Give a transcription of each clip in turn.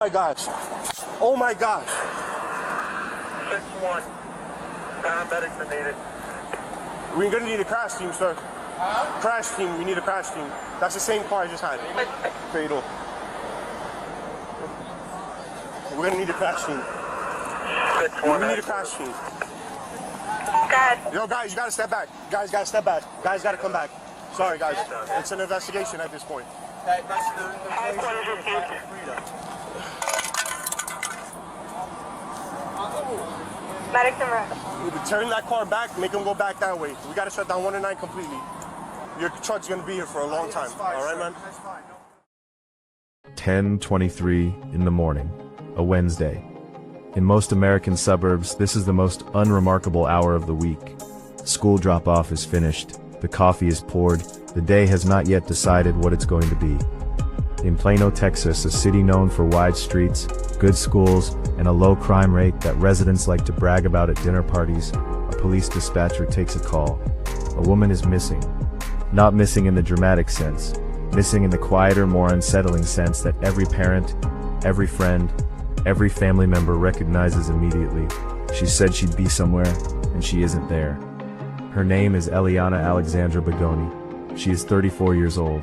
Oh my gosh. Oh my gosh. 6-1. Paramedics are needed. We're gonna need a crash team, sir. Crash team, we need a crash team. That's the same car I just had. Fatal. We're gonna need a crash team. 6-1. We need a crash team. God. Yo, guys, you gotta step back. Guys, gotta step back. Guys, gotta come back. Sorry, guys. It's an investigation at this point. Medics and rest. Turn that car back, make them go back that way. We gotta shut down 1 and 9 completely. Your truck's gonna be here for a long time. All right, man? 10:23 in the morning, a Wednesday. In most American suburbs, this is the most unremarkable hour of the week. School drop-off is finished, the coffee is poured, the day has not yet decided what it's going to be. In Plano, Texas, a city known for wide streets, good schools, and a low crime rate that residents like to brag about at dinner parties, a police dispatcher takes a call. A woman is missing. Not missing in the dramatic sense, missing in the quieter, more unsettling sense that every parent, every friend, every family member recognizes immediately. She said she'd be somewhere, and she isn't there. Her name is Eliana Alexandra Bigoni. She is 34 years old.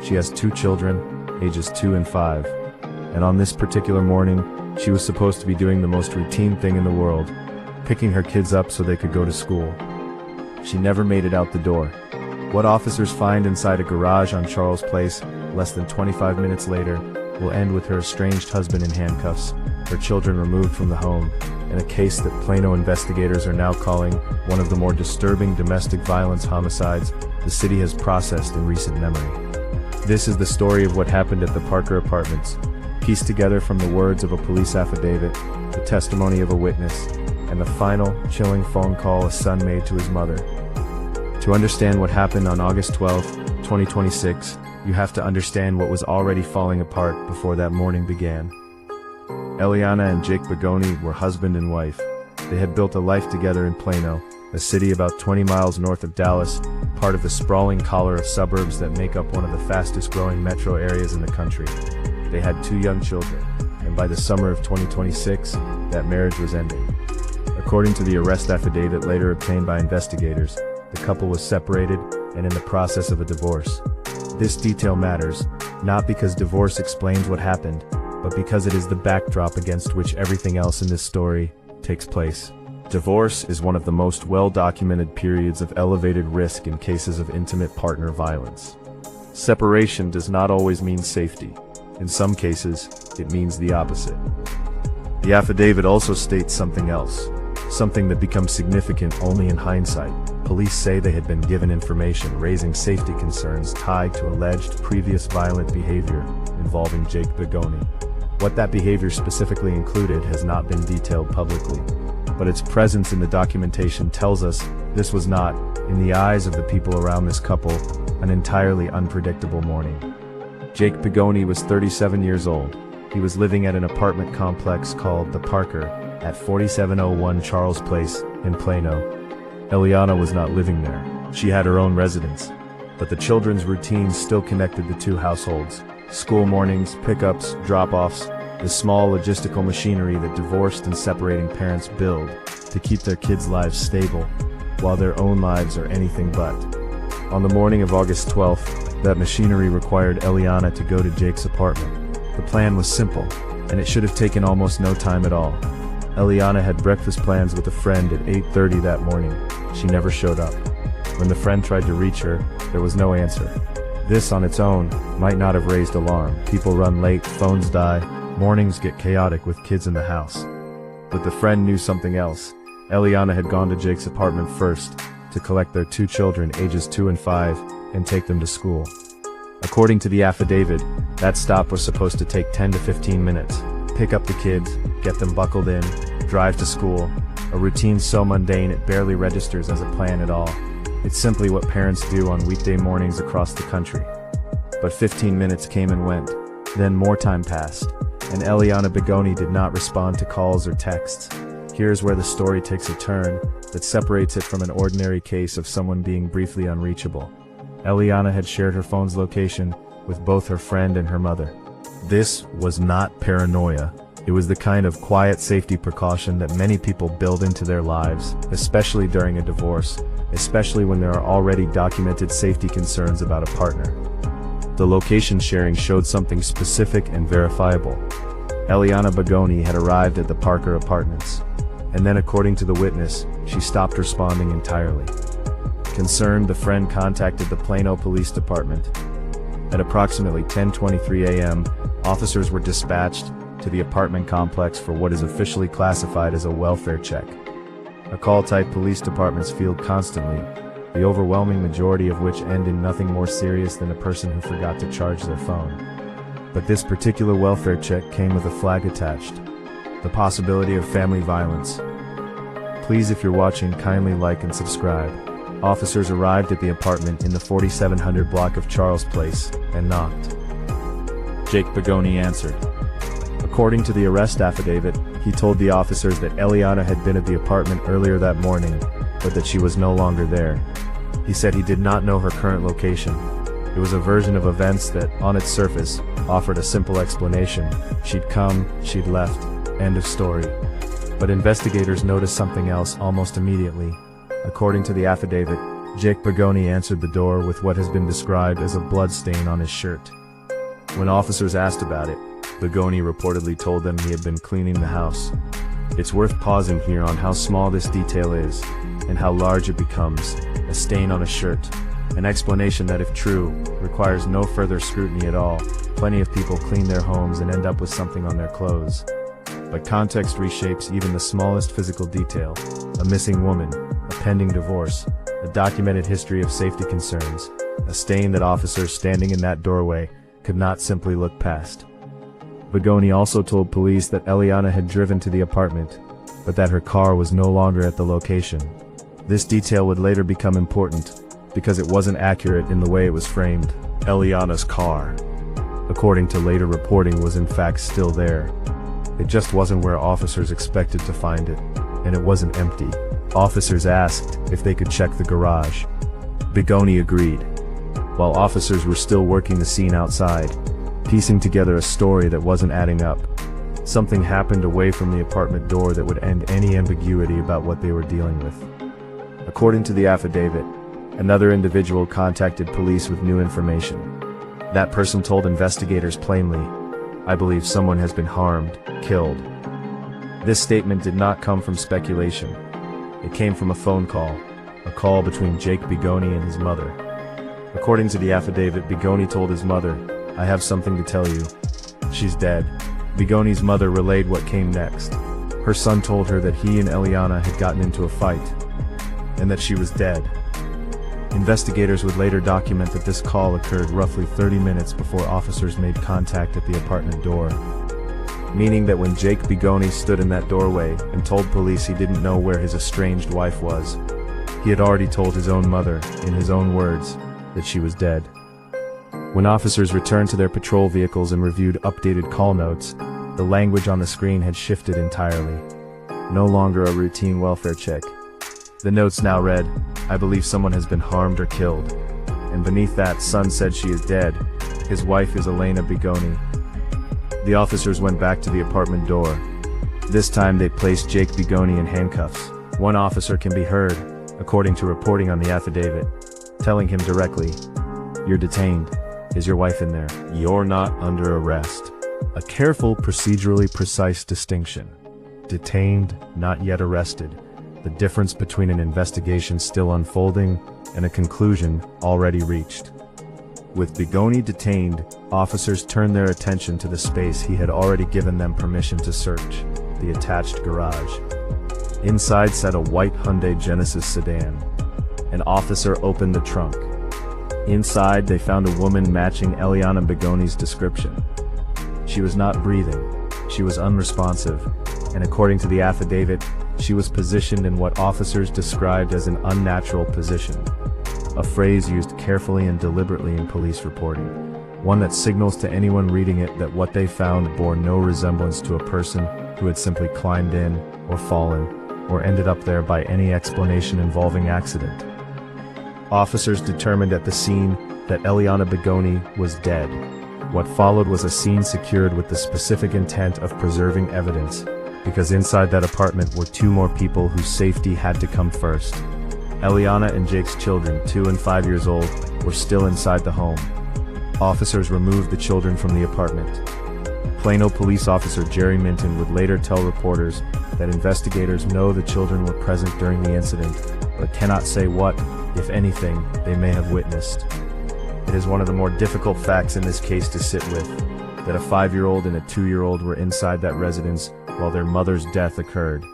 She has 2 children, ages 2 and 5. And on this particular morning, she was supposed to be doing the most routine thing in the world, picking her kids up so they could go to school. She never made it out the door. What officers find inside a garage on Charles Place, less than 25 minutes later, will end with her estranged husband in handcuffs, her children removed from the home, and a case that Plano investigators are now calling one of the more disturbing domestic violence homicides the city has processed in recent memory. This is the story of what happened at the Parker Apartments, pieced together from the words of a police affidavit, the testimony of a witness, and the final, chilling phone call a son made to his mother. To understand what happened on August 12, 2026, you have to understand what was already falling apart before that morning began. Eliana and Jake Bigoni were husband and wife. They had built a life together in Plano, a city about 20 miles north of Dallas, part of the sprawling collar of suburbs that make up one of the fastest growing metro areas in the country. They had 2 young children, and by the summer of 2026, that marriage was ending. According to the arrest affidavit later obtained by investigators, the couple was separated and in the process of a divorce. This detail matters, not because divorce explains what happened, but because it is the backdrop against which everything else in this story takes place. Divorce is one of the most well-documented periods of elevated risk in cases of intimate partner violence. Separation does not always mean safety. In some cases, it means the opposite. The affidavit also states something else, something that becomes significant only in hindsight. Police say they had been given information raising safety concerns tied to alleged previous violent behavior involving Jake Bigoni. What that behavior specifically included has not been detailed publicly, but its presence in the documentation tells us this was not, in the eyes of the people around this couple, an entirely unpredictable morning. Jake Bigoni was 37 years old. He was living at an apartment complex called The Parker at 4701 Charles Place in Plano. Eliana was not living there. She had her own residence, but the children's routines still connected the 2 households. School mornings, pickups, drop-offs, the small logistical machinery that divorced and separating parents build to keep their kids' lives stable, while their own lives are anything but. On the morning of August 12th, that machinery required Eliana to go to Jake's apartment. The plan was simple, and it should have taken almost no time at all. Eliana had breakfast plans with a friend at 8:30 that morning. She never showed up. When the friend tried to reach her, there was no answer. This on its own might not have raised alarm. People run late, phones die, mornings get chaotic with kids in the house. But the friend knew something else. Eliana had gone to Jake's apartment first to collect their 2 children ages 2 and 5 and take them to school. According to the affidavit, that stop was supposed to take 10 to 15 minutes. Pick up the kids, get them buckled in, drive to school, a routine so mundane it barely registers as a plan at all. It's simply what parents do on weekday mornings across the country. But 15 minutes came and went, then more time passed, and Eliana Bigoni did not respond to calls or texts. Here's where the story takes a turn that separates it from an ordinary case of someone being briefly unreachable. Eliana had shared her phone's location with both her friend and her mother. This was not paranoia. It was the kind of quiet safety precaution that many people build into their lives, especially during a divorce, especially when there are already documented safety concerns about a partner. The location sharing showed something specific and verifiable. Eliana Bigoni had arrived at the Parker Apartments, and then according to the witness, she stopped responding entirely. Concerned, the friend contacted the Plano Police Department. At approximately 10:23 a.m., officers were dispatched to the apartment complex for what is officially classified as a welfare check. A call type police departments field constantly, the overwhelming majority of which end in nothing more serious than a person who forgot to charge their phone. But this particular welfare check came with a flag attached: the possibility of family violence. Please, if you're watching, kindly like and subscribe. Officers arrived at the apartment in the 4700 block of Charles Place and knocked. Jake Bigoni answered. According to the arrest affidavit, he told the officers that Eliana had been at the apartment earlier that morning, but that she was no longer there. He said he did not know her current location. It was a version of events that, on its surface, offered a simple explanation. She'd come, she'd left, end of story. But investigators noticed something else almost immediately. According to the affidavit, Jake Bigoni answered the door with what has been described as a blood stain on his shirt. When officers asked about it, Bigoni reportedly told them he had been cleaning the house. It's worth pausing here on how small this detail is, and how large it becomes: a stain on a shirt. An explanation that, if true, requires no further scrutiny at all. Plenty of people clean their homes and end up with something on their clothes. But context reshapes even the smallest physical detail: a missing woman, a pending divorce, a documented history of safety concerns, a stain that officers standing in that doorway could not simply look past. Bigoni also told police that Eliana had driven to the apartment, but that her car was no longer at the location. This detail would later become important, because it wasn't accurate in the way it was framed. Eliana's car, according to later reporting, was in fact still there. It just wasn't where officers expected to find it, and it wasn't empty. Officers asked if they could check the garage. Bigoni agreed. While officers were still working the scene outside, piecing together a story that wasn't adding up. Something happened away from the apartment door that would end any ambiguity about what they were dealing with. According to the affidavit, another individual contacted police with new information. That person told investigators plainly, "I believe someone has been harmed, killed." This statement did not come from speculation. It came from a phone call, a call between Jake Bigoni and his mother. According to the affidavit, Bigoni told his mother, "I have something to tell you. She's dead." Bigoni's mother relayed what came next. Her son told her that he and Eliana had gotten into a fight, and that she was dead. Investigators would later document that this call occurred roughly 30 minutes before officers made contact at the apartment door. Meaning that when Jake Bigoni stood in that doorway and told police he didn't know where his estranged wife was, he had already told his own mother, in his own words, that she was dead. When officers returned to their patrol vehicles and reviewed updated call notes, the language on the screen had shifted entirely. No longer a routine welfare check. The notes now read, "I believe someone has been harmed or killed." And beneath that, "Son said she is dead. His wife is Elena Bigoni." The officers went back to the apartment door. This time they placed Jake Bigoni in handcuffs. One officer can be heard, according to reporting on the affidavit, telling him directly, "You're detained. Is your wife in there? You're not under arrest." A careful, procedurally precise distinction. Detained, not yet arrested. The difference between an investigation still unfolding and a conclusion already reached. With Bigoni detained, officers turned their attention to the space he had already given them permission to search, the attached garage. Inside sat a white Hyundai Genesis sedan. An officer opened the trunk. Inside, they found a woman matching Eliana Bigoni's description. She was not breathing, she was unresponsive, and according to the affidavit, she was positioned in what officers described as an unnatural position, a phrase used carefully and deliberately in police reporting, one that signals to anyone reading it that what they found bore no resemblance to a person who had simply climbed in, or fallen, or ended up there by any explanation involving accident. Officers determined at the scene that Eliana Bigoni was dead. What followed was a scene secured with the specific intent of preserving evidence, because inside that apartment were two more people whose safety had to come first. Eliana and Jake's children, 2 and 5 years old, were still inside the home. Officers removed the children from the apartment. Plano police officer Jerry Minton would later tell reporters that investigators know the children were present during the incident, but cannot say what, if anything, they may have witnessed. It is one of the more difficult facts in this case to sit with, that a 5-year-old and a 2-year-old were inside that residence while their mother's death occurred,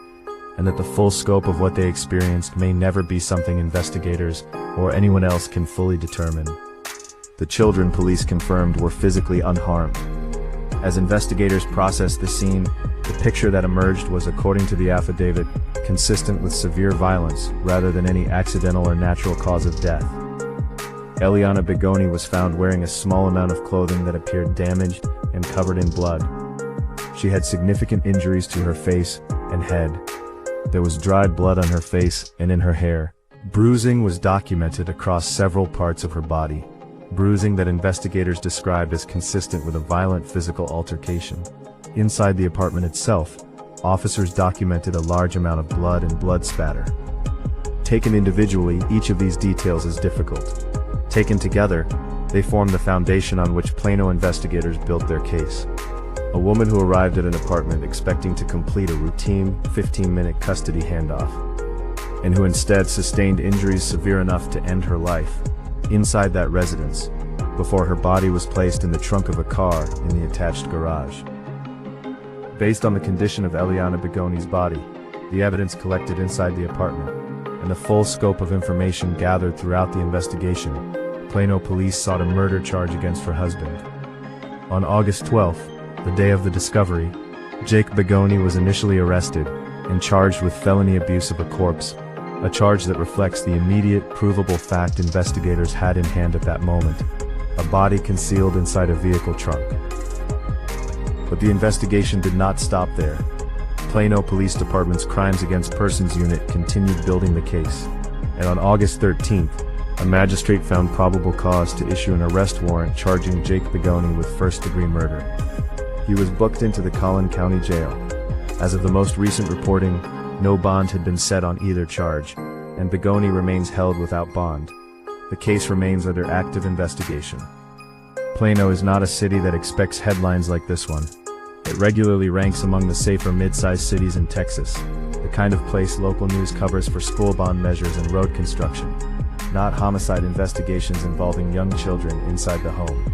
and that the full scope of what they experienced may never be something investigators or anyone else can fully determine. The children, police confirmed, were physically unharmed. As investigators processed the scene, the picture that emerged was, according to the affidavit, consistent with severe violence rather than any accidental or natural cause of death. Eliana Bigoni was found wearing a small amount of clothing that appeared damaged and covered in blood. She had significant injuries to her face and head. There was dried blood on her face and in her hair. Bruising was documented across several parts of her body, bruising that investigators described as consistent with a violent physical altercation. Inside the apartment itself, officers documented a large amount of blood and blood spatter. Taken individually, each of these details is difficult. Taken together, they form the foundation on which Plano investigators built their case. A woman who arrived at an apartment expecting to complete a routine 15-minute custody handoff, and who instead sustained injuries severe enough to end her life inside that residence, before her body was placed in the trunk of a car in the attached garage. Based on the condition of Eliana Bigoni's body, the evidence collected inside the apartment, and the full scope of information gathered throughout the investigation, Plano police sought a murder charge against her husband. On August 12th, the day of the discovery, Jake Bigoni was initially arrested and charged with felony abuse of a corpse, a charge that reflects the immediate, provable fact investigators had in hand at that moment: a body concealed inside a vehicle trunk. But the investigation did not stop there. Plano Police Department's Crimes Against Persons unit continued building the case, and on August 13th, a magistrate found probable cause to issue an arrest warrant charging Jake Bigoni with first-degree murder. He was booked into the Collin County Jail. As of the most recent reporting, no bond had been set on either charge, and Bigoni remains held without bond. The case remains under active investigation. Plano is not a city that expects headlines like this one. It regularly ranks among the safer mid-sized cities in Texas, the kind of place local news covers for school bond measures and road construction, not homicide investigations involving young children inside the home.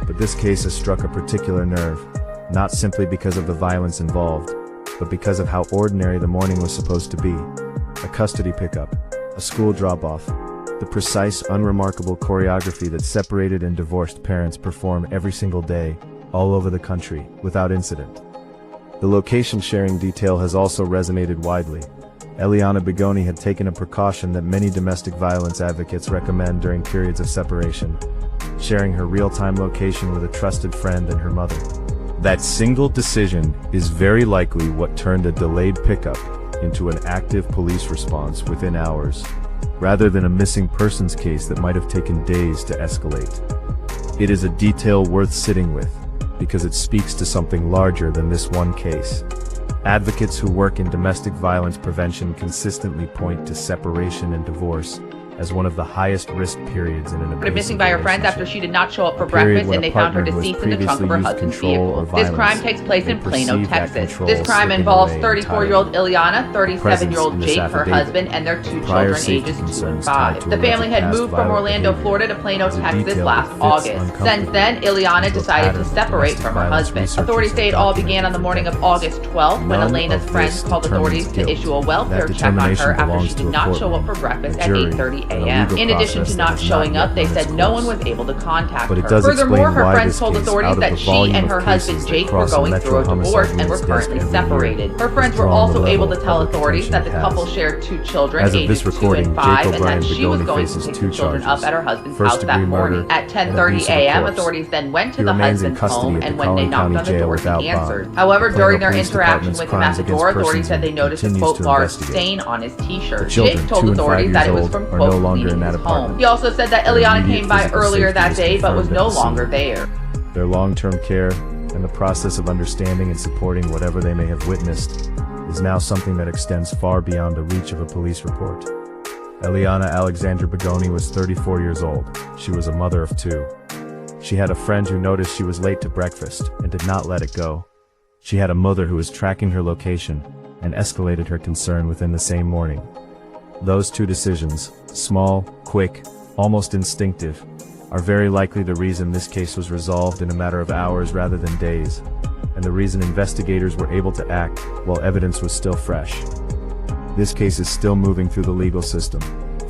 But this case has struck a particular nerve, not simply because of the violence involved, but because of how ordinary the morning was supposed to be. A custody pickup, a school drop-off, the precise, unremarkable choreography that separated and divorced parents perform every single day, all over the country, without incident. The location-sharing detail has also resonated widely. Eliana Bigoni had taken a precaution that many domestic violence advocates recommend during periods of separation: sharing her real-time location with a trusted friend and her mother. That single decision is very likely what turned a delayed pickup into an active police response within hours, rather than a missing persons case that might have taken days to escalate. It is a detail worth sitting with, because it speaks to something larger than this one case. Advocates who work in domestic violence prevention consistently point to separation and divorce as one of the highest risk periods in an abusive missing by her friends after she did not show up for breakfast, and they found her deceased in the trunk of her husband's vehicle. This crime takes place in Plano, Texas. This crime involves 34-year-old Ileana, 37-year-old Jake, her husband, and their 2 children ages 2 and 5. The family had moved from Orlando, Florida to Plano, Texas last August. Since then, Ileana decided to separate from her husband. Authorities say it all began on the morning of August 12th when Elena's friends called authorities to issue a welfare check on her after she did not show up for breakfast at 8:30 a.m. In addition to not showing up, they said no one was able to contact her. Furthermore, her friends told authorities that she and her husband Jake were going through a divorce and were currently separated. Her friends were also able to tell authorities that the couple shared 2 children, ages 2 and 5, and that she was going to pick the children up at her husband's house that morning. At 10:30 a.m., authorities then went to the husband's home, and when they knocked on the door, he answered. However, during their interaction with him at the door, authorities said they noticed a quote large stain on his t-shirt. Jake told authorities that it was from quote cleaning his home. He also said that Ileana came by earlier that day but was no longer there. Their long-term care and the process of understanding and supporting whatever they may have witnessed is now something that extends far beyond the reach of a police report. Eliana Alexandra Bigoni was 34 years old. She was a mother of 2. She had a friend who noticed she was late to breakfast and did not let it go. She had a mother who was tracking her location and escalated her concern within the same morning. Those 2 decisions, small, quick, almost instinctive, are very likely the reason this case was resolved in a matter of hours rather than days, and the reason investigators were able to act while evidence was still fresh. This case is still moving through the legal system.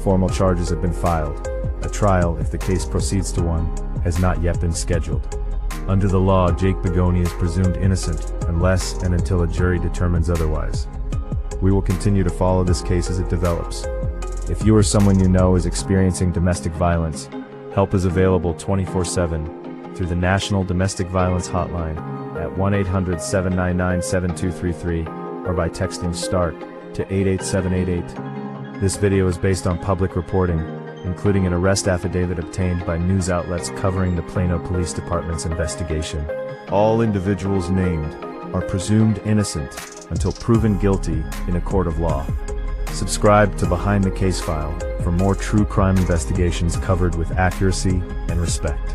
Formal charges have been filed. A trial, if the case proceeds to one, has not yet been scheduled. Under the law, Jake Bigoni is presumed innocent unless and until a jury determines otherwise. We will continue to follow this case as it develops. If you or someone you know is experiencing domestic violence, help is available 24/7 through the National Domestic Violence Hotline at 1-800-799-7233 or by texting START to 88788. This video is based on public reporting, including an arrest affidavit obtained by news outlets covering the Plano Police Department's investigation. All individuals named are presumed innocent until proven guilty in a court of law. Subscribe to Behind the Case File for more true crime investigations covered with accuracy and respect.